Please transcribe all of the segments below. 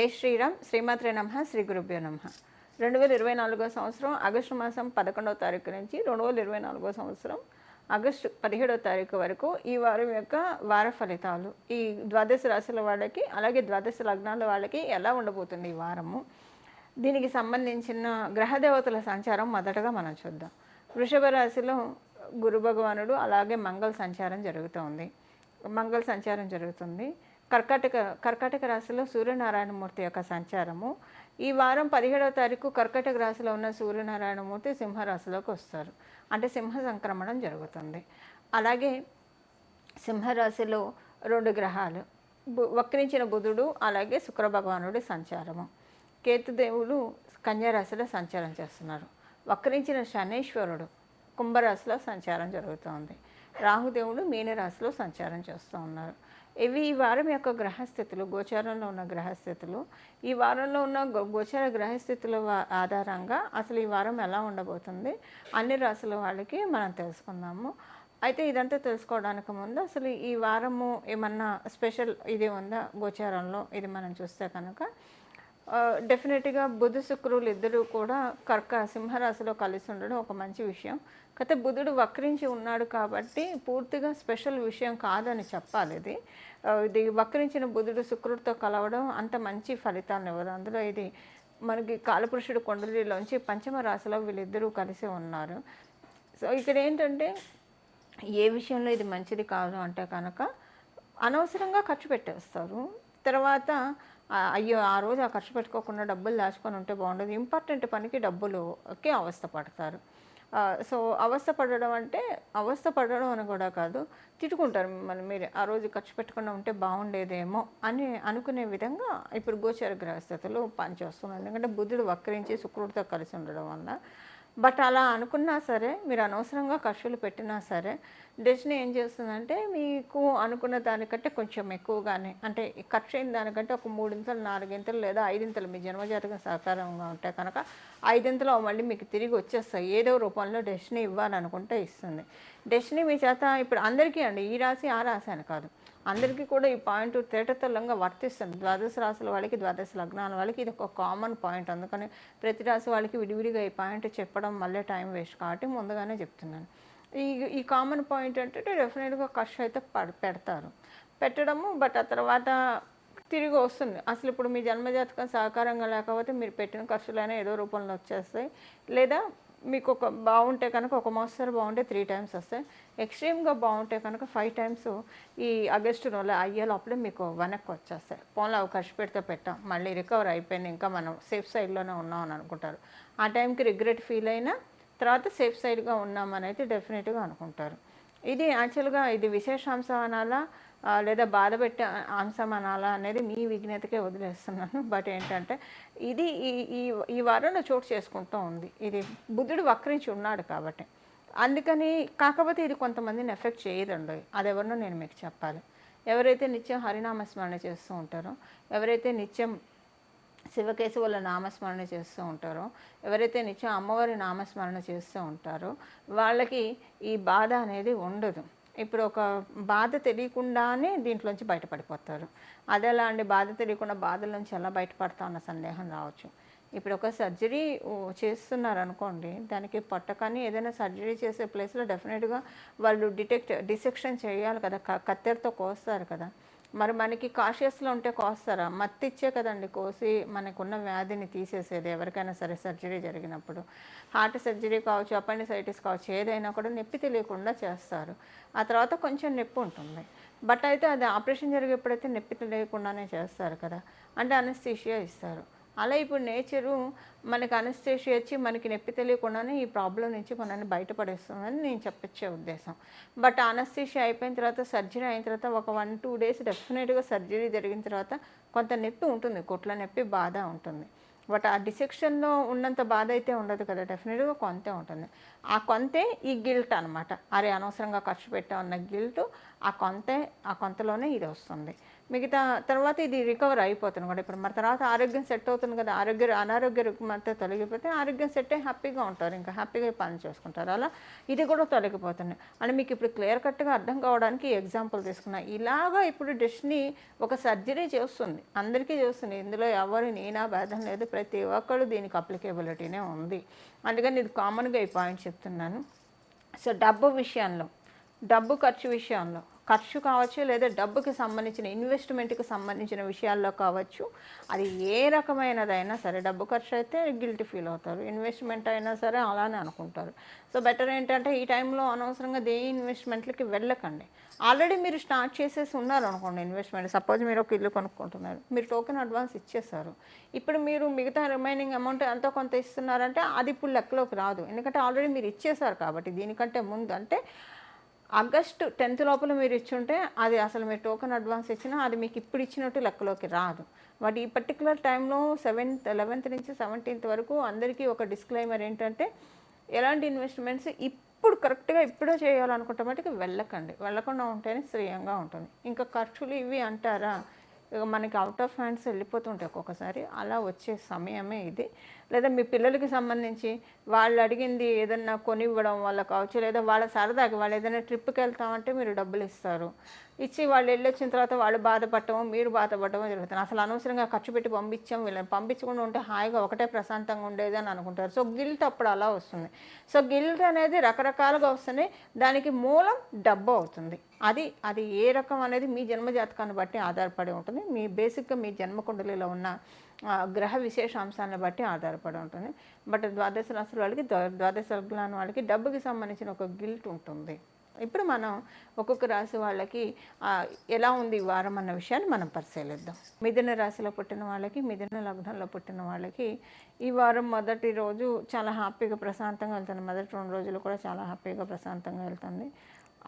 జై శ్రీరామ్. శ్రీమాత్రే నమః. శ్రీ గురుభ్యో నమః. 2024 సంవత్సరం ఆగస్టు మాసం 11వ తారీఖు నుంచి 2024 సంవత్సరం ఆగస్టు 17వ తారీఖు వరకు ఈ వారం యొక్క వార ఫలితాలు ఈ ద్వాదశ రాశుల వాళ్ళకి అలాగే ద్వాదశ లగ్నాల వాళ్ళకి ఎలా ఉండబోతుంది ఈ వారము, దీనికి సంబంధించిన గ్రహదేవతల సంచారం మొదటగా మనం చూద్దాం. వృషభ రాశిలో గురు భగవానుడు అలాగే మంగళ సంచారం జరుగుతుంది. కర్కాటక రాశిలో సూర్యనారాయణమూర్తి యొక్క సంచారము. ఈ వారం 17వ తారీఖు కర్కాటక రాశిలో ఉన్న సూర్యనారాయణమూర్తి సింహరాశిలోకి వస్తారు. అంటే సింహ సంక్రమణం జరుగుతుంది. అలాగే సింహరాశిలో 2 గ్రహాలు వక్రించిన బుధుడు అలాగే శుక్ర భగవానుడి సంచారము. కేతుదేవుడు కన్యారాశిలో సంచారం చేస్తున్నారు. వక్రించిన శనీశ్వరుడు కుంభరాశిలో సంచారం జరుగుతోంది. రాహుదేవుడు మీనరాశిలో సంచారం చేస్తూ ఉన్నారు. ఇవి ఈ వారం యొక్క గ్రహస్థితులు, గోచారంలో ఉన్న గ్రహస్థితులు. ఈ వారంలో ఉన్న గోచార గ్రహస్థితుల ఆధారంగా అసలు ఈ వారం ఎలా ఉండబోతుంది అన్ని రాశుల వాళ్ళకి మనం తెలుసుకుందాము. అయితే ఇదంతా తెలుసుకోవడానికి ముందు అసలు ఈ వారము ఏమన్నా స్పెషల్ ఇది ఉందా గోచారంలో, ఇది మనం చూస్తే కనుక డెఫినెట్గా బుధ శుక్రులు ఇద్దరు కూడా సింహరాశిలో కలిసి ఉండడం ఒక మంచి విషయం. కాకపోతే బుధుడు వక్రించి ఉన్నాడు కాబట్టి పూర్తిగా స్పెషల్ విషయం కాదని చెప్పాలి. ఇది వక్రించిన బుధుడు శుక్రుడితో కలవడం అంత మంచి ఫలితాలను ఇవ్వదు. అందులో ఇది మనకి కాలపురుషుడు కుండలిలోంచి పంచమ రాశిలో వీళ్ళిద్దరూ కలిసి ఉన్నారు. సో ఇక్కడ ఏంటంటే ఏ విషయంలో ఇది మంచిది కాదు అంటే కనుక అనవసరంగా ఖర్చు పెట్టేస్తారు. తర్వాత అయ్యో ఆ రోజు ఆ ఖర్చు పెట్టుకోకుండా డబ్బులు దాచుకొని ఉంటే బాగుండదు, ఇంపార్టెంట్ పనికి డబ్బులకి అవస్థ పడతారు. సో అవస్థ పడడం అంటే అవస్థ పడడం అని కూడా కాదు, తిట్టుకుంటారు మిమ్మల్ని. మీరు ఆ రోజు ఖర్చు పెట్టకుండా ఉంటే బాగుండేదేమో అని అనుకునే విధంగా ఇప్పుడు గోచర గ్రహస్థితులు పనిచేస్తున్నారు. ఎందుకంటే బుధుడు వక్రించి శుక్రుడితో కలిసి ఉండడం వల్ల. బట్ అలా అనుకున్నా సరే, మీరు అనవసరంగా ఖర్చులు పెట్టినా సరే డెస్టినీ ఏం చేస్తుందంటే మీకు అనుకున్న దానికంటే కొంచెం ఎక్కువగానే, అంటే ఖర్చు అయిన దానికంటే ఒక 3 ఇంతలు 4 ఇంతలు లేదా 5 ఇంతలు మీ జన్మజాతకం సహకారంగా ఉంటే కనుక 5 ఇంతలు మళ్ళీ మీకు తిరిగి వచ్చేస్తాయి. ఏదో రూపంలో డెస్టినీ ఇవ్వాలనుకుంటే ఇస్తుంది. డెస్టినీ మీ చేత ఇప్పుడు అందరికీ అండి, ఈ రాశి ఆ రాశి అని కాదు, అందరికీ కూడా ఈ పాయింట్ తేటతెల్లంగా వర్తిస్తుంది. ద్వాదశ రాశుల వాళ్ళకి, ద్వాదశ లగ్నాల వాళ్ళకి ఇది ఒక కామన్ పాయింట్. అందుకని ప్రతి రాశి వాళ్ళకి విడివిడిగా ఈ పాయింట్ చెప్పడం మళ్ళీ టైం వేస్ట్ కాబట్టి ముందుగానే చెప్తున్నాను. ఈ కామన్ పాయింట్ అంటే డెఫినెట్గా ఖర్చు అయితే పెట్టడము. బట్ ఆ తర్వాత తిరిగి వస్తుంది. అసలు ఇప్పుడు మీ జన్మజాతకం సహకారంగా లేకపోతే మీరు పెట్టిన ఖర్చులైనా ఏదో రూపంలో వచ్చేస్తాయి. లేదా మీకు ఒక బాగుంటే కనుక ఒక మోస్తరు బాగుంటే 3 టైమ్స్ వస్తాయి. ఎక్స్ట్రీమ్గా బాగుంటే కనుక 5 టైమ్స్ ఈ ఆగస్టు నెల అయ్యేలోపలే మీకు వెనక్కి వచ్చేస్తాయి. పోన్లో అవి ఖర్చు పెట్టాం, మళ్ళీ రికవర్ అయిపోయింది, ఇంకా మనం సేఫ్ సైడ్లోనే ఉన్నాం అని అనుకుంటారు. ఆ టైంకి రిగ్రెట్ ఫీల్ అయినా తర్వాత సేఫ్ సైడ్గా ఉన్నామని అయితే డెఫినెట్గా అనుకుంటారు. ఇది యాక్చువల్గా ఇది విశేషాంశం అనాలా లేదా బాధ పెట్టే అంశం అనాలా అనేది మీ విజ్ఞతకే వదిలేస్తున్నాను. బట్ ఏంటంటే ఇది ఈ వారంలో చోటు చేసుకుంటూ ఉంది. ఇది బుధుడు వక్రించి ఉన్నాడు కాబట్టి అందుకని. కాకపోతే ఇది కొంతమందిని ఎఫెక్ట్ చేయదండి. అదెవరినో నేను మీకు చెప్పాలి. ఎవరైతే నిత్యం హరినామస్మరణ చేస్తూ ఉంటారో, ఎవరైతే నిత్యం శివకేశవుల నామస్మరణ చేస్తూ ఉంటారో, ఎవరైతే నిత్యం అమ్మవారి నామస్మరణ చేస్తూ ఉంటారో వాళ్ళకి ఈ బాధ అనేది ఉండదు. ఇప్పుడు ఒక బాధ తెలియకుండానే దీంట్లోంచి బయటపడిపోతారు. అదెలా అండి, బాధ తెలియకుండా బాధల నుంచి ఎలా బయటపడతా అన్న సందేహం రావచ్చు. ఇప్పుడు ఒక సర్జరీ చేస్తున్నారు అనుకోండి, దానికి పట్టకని ఏదైనా సర్జరీ చేసే ప్లేస్లో డెఫినెట్గా వాళ్ళు డిసెక్షన్ చేయాలి కదా, కత్తెరతో కోస్తారు కదా. మరి మనకి కాషియస్లో ఉంటే కోస్తారా? మత్తిచ్చే కదండి కోసి మనకున్న వ్యాధిని తీసేసేది ఎవరికైనా సరే సర్జరీ జరిగినప్పుడు. హార్ట్ సర్జరీ కావచ్చు, అపెండిసైటిస్ కావచ్చు, ఏదైనా కూడా నొప్పి తెలియకుండా చేస్తారు. ఆ తర్వాత కొంచెం నొప్పి ఉంటుంది. బట్ అయితే అది ఆపరేషన్ జరిగేప్పుడైతే నొప్పి తెలియకుండానే చేస్తారు కదా, అంటే అనస్థీషియా ఇస్తారు. అలా ఇప్పుడు నేచరు మనకి అనస్థీషియా ఇచ్చి మనకి నొప్పి తెలియకుండానే ఈ ప్రాబ్లం నుంచి మనల్ని బయటపడేస్తుందని నేను చెప్పచ్చే ఉద్దేశం. బట్ అనస్థీషియా అయిపోయిన తర్వాత, సర్జరీ అయిన తర్వాత ఒక 1-2 డేస్ డెఫినెట్గా సర్జరీ జరిగిన తర్వాత కొంత నొప్పి ఉంటుంది, కుట్ల నొప్పి, బాధ ఉంటుంది. బట్ ఆ డిసెక్షన్లో ఉన్నంత బాధ అయితే ఉండదు కదా, డెఫినెట్గా కొంతే ఉంటుంది. ఆ కొంతే ఈ గిల్ట్ అనమాట. అరే అనవసరంగా ఖర్చు పెట్టామన్న గిల్ట్, ఆ కొంతలోనే ఇది వస్తుంది. మిగతా తర్వాత ఇది రికవర్ అయిపోతుంది కూడా. ఇప్పుడు మరి తర్వాత ఆరోగ్యం సెట్ అవుతుంది కదా, అనారోగ్య రుగ్మత తొలగిపోతే ఆరోగ్యం సెట్ అయ్యి హ్యాపీగా ఉంటారు, ఇంకా హ్యాపీగా పని చేసుకుంటారు. అలా ఇది కూడా తొలగిపోతుంది అని మీకు ఇప్పుడు క్లియర్ కట్గా అర్థం కావడానికి ఎగ్జాంపుల్ తీసుకున్నా. ఇలాగా ఇప్పుడు డెస్టినీ ఒక సర్జరీ చేస్తుంది, అందరికీ చేస్తుంది. ఇందులో ఎవరు నేనా భేదం లేదు, ప్రతి ఒక్కరు దీనికి అప్లికేబిలిటీనే ఉంది. అందుకని ఇది కామన్గా ఈ పాయింట్ చెప్తున్నాను. సో డబ్బు ఖర్చు విషయంలో, ఖర్చు కావచ్చు లేదా డబ్బుకి సంబంధించిన ఇన్వెస్ట్మెంట్కి సంబంధించిన విషయాల్లో కావచ్చు, అది ఏ రకమైనదైనా సరే, డబ్బు ఖర్చు అయితే గిల్టీ ఫీల్ అవుతారు, ఇన్వెస్ట్మెంట్ అయినా సరే అలానే అనుకుంటారు. సో బెటర్ ఏంటంటే ఈ టైంలో అనవసరంగా ఇన్వెస్ట్మెంట్లకి వెళ్ళకండి. ఆల్రెడీ మీరు స్టార్ట్ చేసేసి ఉన్నారు అనుకోండి ఇన్వెస్ట్మెంట్. సపోజ్ మీరు ఒక ఇల్లు కొనుక్కుంటున్నారు, మీరు టోకెన్ అడ్వాన్స్ ఇచ్చేస్తారు. ఇప్పుడు మీరు మిగతా రిమైనింగ్ అమౌంట్ ఎంతో కొంత ఇస్తున్నారంటే అది ఇప్పుడు లెక్కలోకి రాదు, ఎందుకంటే ఆల్రెడీ మీరు ఇచ్చేసారు కాబట్టి. దీనికంటే ముందు అంటే ఆగస్టు 10th లోపల మీరు ఇచ్చుంటే అది అసలు మీరు టోకెన్ అడ్వాన్స్ ఇచ్చినా అది మీకు ఇప్పుడు ఇచ్చినట్టు లెక్కలోకి రాదు. బట్ ఈ పర్టికులర్ టైంలో 11th నుంచి 17th వరకు అందరికీ ఒక డిస్క్లైమర్ ఏంటంటే, ఎలాంటి ఇన్వెస్ట్మెంట్స్ ఇప్పుడు కరెక్ట్గా ఇప్పుడే చేయాలనుకుంటే మటుకు వెళ్ళకుండా ఉంటేనే శ్రేయంగా ఉంటుంది. ఇంకా ఖర్చులు ఇవి అంటారా, ఇక మనకి అవుట్ ఆఫ్ హ్యాండ్స్ వెళ్ళిపోతుంటాయి ఒక్కొక్కసారి, అలా వచ్చే సమయమే ఇది. లేదా మీ పిల్లలకి సంబంధించి వాళ్ళు అడిగింది ఏదన్నా కొనివ్వడం వల్ల కావచ్చు, లేదా వాళ్ళ సరదాకి వాళ్ళు ఏదైనా ట్రిప్కి వెళ్తామంటే మీరు డబ్బులు ఇస్తారు, ఇచ్చి వాళ్ళు వెళ్ళొచ్చిన తర్వాత వాళ్ళు బాధపడటమో మీరు బాధపడటమో జరుగుతుంది. అసలు అనవసరంగా ఖర్చు పెట్టి పంపించాం, వీళ్ళని పంపించకుండా ఉంటే హాయిగా ఒకటే ప్రశాంతంగా ఉండేది అని అనుకుంటారు. సో గిల్ట్ అప్పుడు అలా వస్తుంది. సో గిల్ట్ అనేది రకరకాలుగా వస్తుంది, దానికి మూలం డబ్బు అవుతుంది. అది ఏ రకం అనేది మీ జన్మజాతకాన్ని బట్టి ఆధారపడి ఉంటుంది. మీ బేసిక్గా మీ జన్మకుండలిలో ఉన్న గ్రహ విశేషాంశాలను బట్టి ఆధారపడి ఉంటుంది. బట్ ద్వాదశ రాశుల వాళ్ళకి, ద్వాదశ లగ్నాల వాళ్ళకి డబ్బుకి సంబంధించిన ఒక గిల్ట్ ఉంటుంది. ఇప్పుడు మనం ఒక్కొక్క రాశి వాళ్ళకి ఎలా ఉంది ఈ వారం అన్న విషయాన్ని మనం పరిశీలిద్దాం. మిథున రాశిలో పుట్టిన వాళ్ళకి, మిథున లగ్నంలో పుట్టిన వాళ్ళకి ఈ వారం మొదటి రోజు చాలా హ్యాపీగా ప్రశాంతంగా వెళ్తుంది. మొదటి 2 రోజులు కూడా చాలా హ్యాపీగా ప్రశాంతంగా వెళ్తుంది.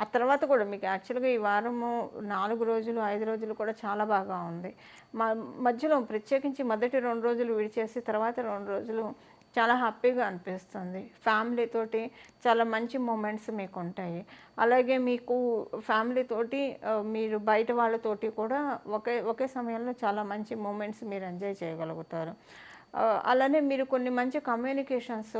ఆ తర్వాత కూడా మీకు యాక్చువల్గా ఈ వారము 4 రోజులు 5 రోజులు కూడా చాలా బాగా ఉంది. మధ్యలో ప్రత్యేకించి మొదటి 2 రోజులు విడిచేసి తర్వాత 2 రోజులు చాలా హ్యాపీగా అనిపిస్తుంది. ఫ్యామిలీతోటి చాలా మంచి మూమెంట్స్ మీకు ఉంటాయి. అలాగే మీకు ఫ్యామిలీతోటి మీరు బయట వాళ్ళతోటి కూడా ఒకే సమయంలో చాలా మంచి మూమెంట్స్ మీరు ఎంజాయ్ చేయగలుగుతారు. అలానే మీరు కొన్ని మంచి కమ్యూనికేషన్స్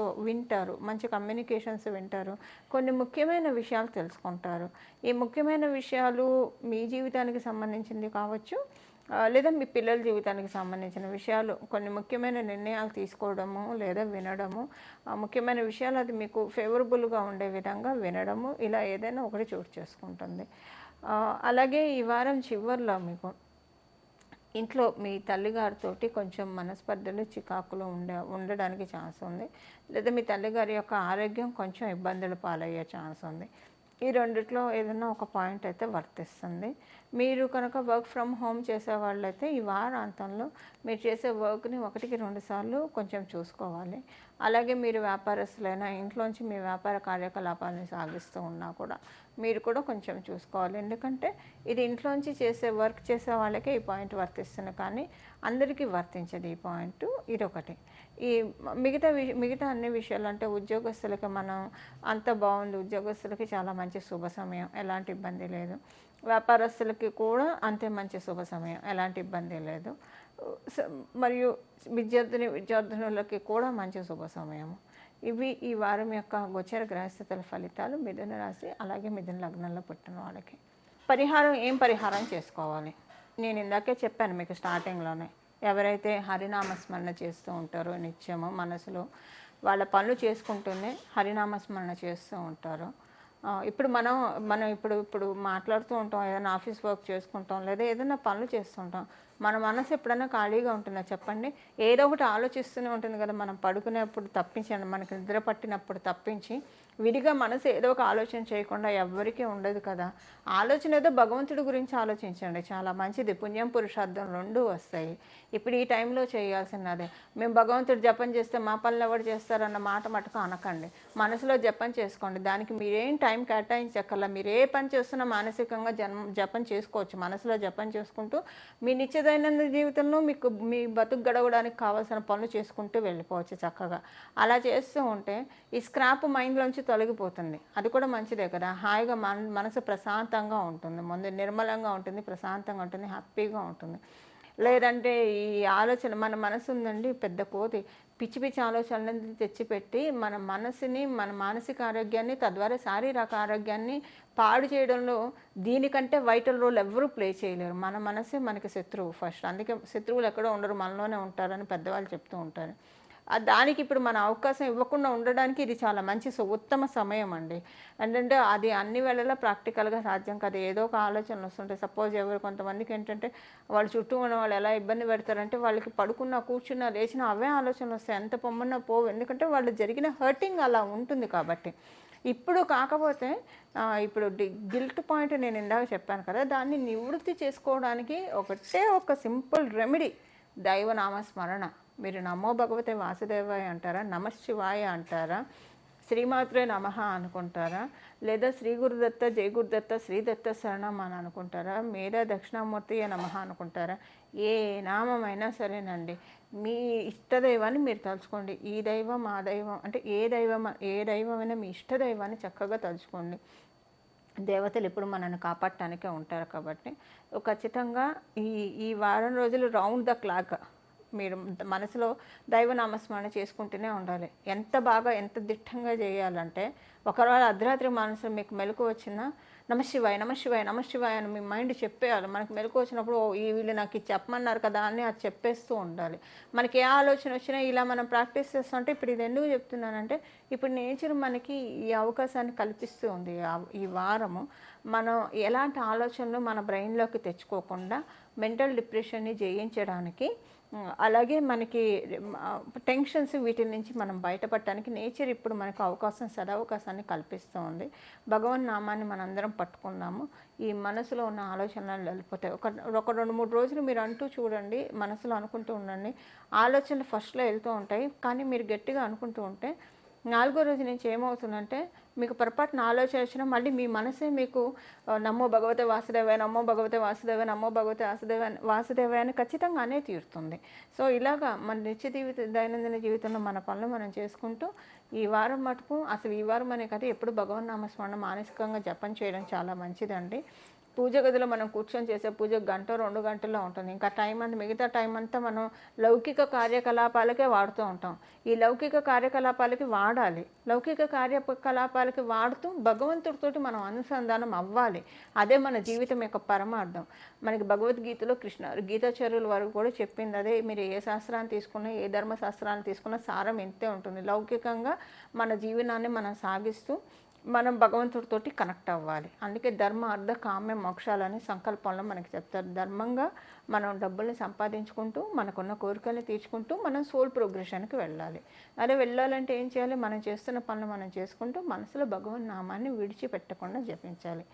వింటారు, కొన్ని ముఖ్యమైన విషయాలు తెలుసుకుంటారు. ఈ ముఖ్యమైన విషయాలు మీ జీవితానికి సంబంధించింది కావచ్చు, లేదా మీ పిల్లల జీవితానికి సంబంధించిన విషయాలు, కొన్ని ముఖ్యమైన నిర్ణయాలు తీసుకోవడము లేదా వినడము, ముఖ్యమైన విషయాలు అది మీకు ఫేవరబుల్గా ఉండే విధంగా వినడము, ఇలా ఏదైనా ఒకటి చోటు చేసుకుంటుంది. అలాగే ఈ వారం చివరిలో మీకు ఇంట్లో మీ తల్లిగారితోటి కొంచెం మనస్పర్ధలు, చికాకులు ఉండడానికి ఛాన్స్ ఉంది, లేదా మీ తల్లిగారి యొక్క ఆరోగ్యం కొంచెం ఇబ్బందులు పాలయ్యే ఛాన్స్ ఉంది. ఈ రెండిట్లో ఏదైనా ఒక పాయింట్ అయితే వర్తిస్తుంది. మీరు కనుక వర్క్ ఫ్రమ్ హోమ్ చేసేవాళ్ళైతే ఈ వారాంతంలో మీరు చేసే వర్క్ని 1-2 సార్లు కొంచెం చూసుకోవాలి. అలాగే మీరు వ్యాపారస్తులైనా ఇంట్లోంచి మీ వ్యాపార కార్యకలాపాలను సాగిస్తూ ఉన్నా కూడా మీరు కూడా కొంచెం చూసుకోవాలి. ఎందుకంటే ఇది ఇంట్లోంచి వర్క్ చేసే వాళ్ళకే ఈ పాయింట్ వర్తిస్తుంది, కానీ అందరికీ వర్తించదు ఈ పాయింట్. ఇదొకటి. ఈ మిగతా అన్ని విషయాలు అంటే ఉద్యోగస్తులకి మనం అంత బాగుంది, ఉద్యోగస్తులకి చాలా మంచి శుభ సమయం, ఎలాంటి ఇబ్బంది లేదు. వ్యాపారస్తులకి కూడా అంతే మంచి శుభ సమయం, ఎలాంటి ఇబ్బంది లేదు. మరియు విద్యార్థులకి కూడా మంచి శుభ సమయము. ఇవి ఈ వారం యొక్క గోచర గ్రహస్థితుల ఫలితాలు మిథున రాశి అలాగే మిథున లగ్నంలో పుట్టిన వాళ్ళకి. ఏం పరిహారం చేసుకోవాలి? నేను ఇందాకే చెప్పాను మీకు స్టార్టింగ్లోనే. ఎవరైతే హరినామస్మరణ చేస్తూ ఉంటారో నిత్యము మనసులో, వాళ్ళ పనులు చేసుకుంటూనే హరినామస్మరణ చేస్తూ ఉంటారు. ఇప్పుడు మనం ఇప్పుడు మాట్లాడుతూ ఉంటాం, ఏదైనా ఆఫీస్ వర్క్ చేసుకుంటాం, లేదా ఏదైనా పనులు చేస్తుంటాం. మన మనసు ఎప్పుడైనా ఖాళీగా ఉంటుందా చెప్పండి? ఏదో ఒకటి ఆలోచిస్తూనే ఉంటుంది కదా. మనం పడుకునేప్పుడు తప్పించి, మనకి నిద్ర పట్టినప్పుడు తప్పించి విడిగా మనసు ఏదో ఒక ఆలోచన చేయకుండా ఎవ్వరికీ ఉండదు కదా. ఆలోచన ఏదో భగవంతుడి గురించి ఆలోచించండి, చాలా మంచిది. పుణ్యం పురుషార్థం 2 వస్తాయి. ఇప్పుడు ఈ టైంలో చేయాల్సినదే. మేము భగవంతుడు జపం చేస్తే మా పనులు ఎవరు చేస్తారన్న మాట మటుకు అనకండి. మనసులో జపం చేసుకోండి. దానికి మీరేం టైం కేటాయించక్కర్లా. మీరు ఏ పని చేస్తున్నా మానసికంగా జపం చేసుకోవచ్చు. మనసులో జపం చేసుకుంటూ మీ దైనందిన జీవితంలో మీకు మీ బతుకు గడవడానికి కావాల్సిన పనులు చేసుకుంటూ వెళ్ళిపోవచ్చు చక్కగా. అలా చేస్తూ ఉంటే ఈ స్క్రాప్ మైండ్లోంచి తొలగిపోతుంది. అది కూడా మంచిదే కదా! హాయిగా మనసు ప్రశాంతంగా ఉంటుంది. ముందు నిర్మలంగా ఉంటుంది, ప్రశాంతంగా ఉంటుంది, హ్యాపీగా ఉంటుంది. లేదంటే ఈ ఆలోచన మన మనసు ఉందండి పెద్ద కోతి. పిచ్చి పిచ్చి ఆలోచనలను తెచ్చిపెట్టి మన మనసుని, మన మానసిక ఆరోగ్యాన్ని, తద్వారా శారీరక ఆరోగ్యాన్ని పాడు చేయడంలో దీనికంటే వైటల్ రోల్ ఎవ్వరూ ప్లే చేయలేరు. మన మనసే మనకి శత్రువు ఫస్ట్. అందుకే శత్రువులు ఎక్కడో ఉండరు, మనలోనే ఉంటారని పెద్దవాళ్ళు చెప్తూ ఉంటారు. దానికి ఇప్పుడు మన అవకాశం ఇవ్వకుండా ఉండడానికి ఇది చాలా మంచి ఉత్తమ సమయం అండి. ఏంటంటే అది అన్ని వేళలా ప్రాక్టికల్‌గా సాధ్యం కాదు. ఏదో ఒక ఆలోచనలు వస్తుంటాయి. సపోజ్ కొంతమందికి ఏంటంటే వాళ్ళ చుట్టూ ఉన్న వాళ్ళు ఎలా ఇబ్బంది పెడతారంటే వాళ్ళకి పడుకున్నా, కూర్చున్నా, లేచినా అవే ఆలోచనలు వస్తాయి. ఎంత పొమ్మన్నా పోవు. ఎందుకంటే వాళ్ళు జరిగిన హర్టింగ్ అలా ఉంటుంది కాబట్టి. ఇప్పుడు కాకపోతే ఇప్పుడు గిల్ట్ పాయింట్ నేను ఇందాక చెప్పాను కదా! దాన్ని నివృత్తి చేసుకోవడానికి ఒకటే ఒక సింపుల్ రెమెడీ దైవనామస్మరణ. మీరు నమో భగవతే వాసుదేవాయ అంటారా, నమఃశివాయ అంటారా, శ్రీమాత్రే నమః అనుకుంటారా, లేదా శ్రీ గురుదత్త, జై గురుదత్త, శ్రీదత్త శరణం అని అనుకుంటారా, మీరా దక్షిణామూర్తియే నమః అనుకుంటారా, ఏ నామమైనా సరేనండి. మీ ఇష్టదైవాన్ని మీరు తలుచుకోండి. ఈ దైవం ఆ దైవం అంటే ఏ దైవమైనా మీ ఇష్టదైవాన్ని చక్కగా తలుచుకోండి. దేవతలు ఎప్పుడు మనల్ని కాపాడటానికే ఉంటారు కాబట్టి ఖచ్చితంగా ఈ ఈ వారం రోజులు రౌండ్ ద క్లాక్ మీరు మనసులో దైవనామస్మరణ చేసుకుంటూనే ఉండాలి. ఎంత దిట్టంగా చేయాలంటే ఒకవేళ అర్ధరాత్రి మనసు మీకు మెలకువ వచ్చినా నమఃశివాయ నమఃశివాయ నమఃశివాయ అని మీ మైండ్ చెప్పేయాలి. మనకు మెలకువ వచ్చినప్పుడు ఈ వీళ్ళు నాకు ఇది చెప్పమన్నారు కదా అని అది చెప్పేస్తూ ఉండాలి. మనకి ఏ ఆలోచన వచ్చినా ఇలా మనం ప్రాక్టీస్ చేస్తుంటే ఇప్పుడు ఇది ఎందుకు చెప్తున్నానంటే ఇప్పుడు నేచర్ మనకి ఈ అవకాశాన్ని కల్పిస్తూ ఉంది. ఈ వారము మనం ఎలాంటి ఆలోచనలు మన బ్రెయిన్లోకి తెచ్చుకోకుండా మెంటల్ డిప్రెషన్ని జయించడానికి, అలాగే మనకి టెన్షన్స్ వీటి నుంచి మనం బయటపడటానికి నేచర్ ఇప్పుడు మనకు సదవకాశాన్ని కల్పిస్తూ ఉంది. భగవన్ నామాన్ని మనందరం పట్టుకుందాము. ఈ మనసులో ఉన్న ఆలోచనలు వెళ్ళిపోతాయి. ఒక 2-3 రోజులు మీరు అంటూ చూడండి, మనసులో అనుకుంటూ ఉండండి. ఆలోచనలు ఫస్ట్లో వెళ్తూ ఉంటాయి, కానీ మీరు గట్టిగా అనుకుంటూ ఉంటే 4వ రోజు నుంచి ఏమవుతుందంటే మీకు పొరపాటున ఆలోచన వచ్చినా మళ్ళీ మీ మనసే మీకు నమో భగవతే వాసుదేవాయ, నమో భగవతే వాసుదేవాయ, నమో భగవతే వాసుదేవాయ అని ఖచ్చితంగానే తీరుతుంది. సో ఇలాగా మన దైనందిన జీవితంలో మన పనులు మనం చేసుకుంటూ ఈ వారం మటుకు అసలు ఈ వారం అనే కదా ఎప్పుడు భగవన్నామస్మరణ మానసికంగా జపం చేయడం చాలా మంచిదండి. పూజ గదిలో మనం కూర్చొని చేసే పూజ 1-2 గంటల్లో ఉంటుంది. ఇంకా మిగతా టైం అంతా మనం లౌకిక కార్యకలాపాలకే వాడుతూ ఉంటాం. ఈ లౌకిక కార్యకలాపాలకి వాడాలి. లౌకిక కార్యకలాపాలకి వాడుతూ భగవంతుడితోటి మనం అనుసంధానం అవ్వాలి. అదే మన జీవితం యొక్క పరమార్థం. మనకి భగవద్గీతలో గీతాచార్యుల వారు కూడా చెప్పింది అదే. మీరు ఏ శాస్త్రాన్ని తీసుకున్నా, ఏ ధర్మశాస్త్రాన్ని తీసుకున్నా సారం ఇంతే ఉంటుంది. లౌకికంగా మన జీవనాన్ని మనం సాగిస్తూ మనం భగవంతుడితోటి కనెక్ట్ అవ్వాలి. అందుకే ధర్మ అర్థ కామ్య మోక్షాలని సంకల్పంలో మనకి చెప్తారు. ధర్మంగా మనం డబ్బుల్ని సంపాదించుకుంటూ మనకున్న కోరికల్ని తీర్చుకుంటూ మనం సోల్ ప్రోగ్రెషన్కి వెళ్ళాలి. అదే వెళ్ళాలంటే ఏం చేయాలి? మనం చేస్తున్న పనులు మనం చేసుకుంటూ మనసులో భగవన్ నామాన్ని విడిచిపెట్టకుండా జపించాలి.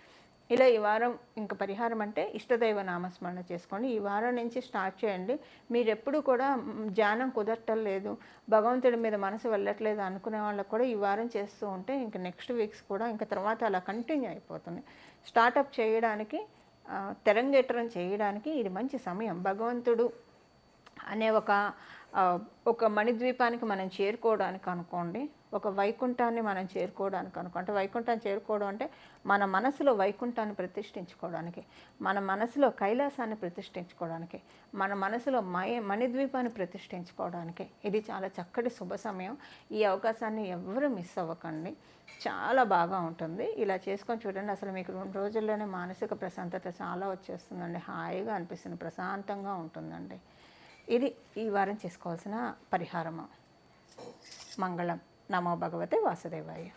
ఇలా ఈ వారం ఇంకా పరిహారం అంటే ఇష్టదైవ నామస్మరణ చేసుకోండి. ఈ వారం నుంచి స్టార్ట్ చేయండి. మీరు ఎప్పుడు కూడా ధ్యానం కుదరటం లేదు, భగవంతుడి మీద మనసు వెళ్ళట్లేదు అనుకునే వాళ్ళకు కూడా ఈ వారం చేస్తూ ఉంటే ఇంకా నెక్స్ట్ వీక్స్ కూడా ఇంకా తర్వాత అలా కంటిన్యూ అయిపోతుంది. స్టార్టప్ చేయడానికి, తెరంగేట్రం చేయడానికి ఇది మంచి సమయం. భగవంతుడు అనే ఒక మణిద్వీపానికి మనం చేరుకోవడానికి అనుకోండి, ఒక వైకుంఠాన్ని మనం చేరుకోవడానికి అంటే వైకుంఠాన్ని చేరుకోవడం అంటే మన మనసులో వైకుంఠాన్ని ప్రతిష్ఠించుకోవడానికి, మన మనసులో కైలాసాన్ని ప్రతిష్ఠించుకోవడానికి, మన మనసులో మణిద్వీపాన్ని ప్రతిష్ఠించుకోవడానికి ఇది చాలా చక్కటి శుభ సమయం. ఈ అవకాశాన్ని ఎవ్వరూ మిస్ అవ్వకండి. చాలా బాగా ఉంటుంది. ఇలా చేసుకొని చూడండి. అసలు మీకు 2 రోజుల్లోనే మానసిక ప్రశాంతత చాలా వచ్చేస్తుందండి. హాయిగా అనిపిస్తుంది, ప్రశాంతంగా ఉంటుందండి. ఇది ఈ వారం చేసుకోవాల్సిన పరిహారము. మంగళం. నమో భగవతే వాసుదేవాయ.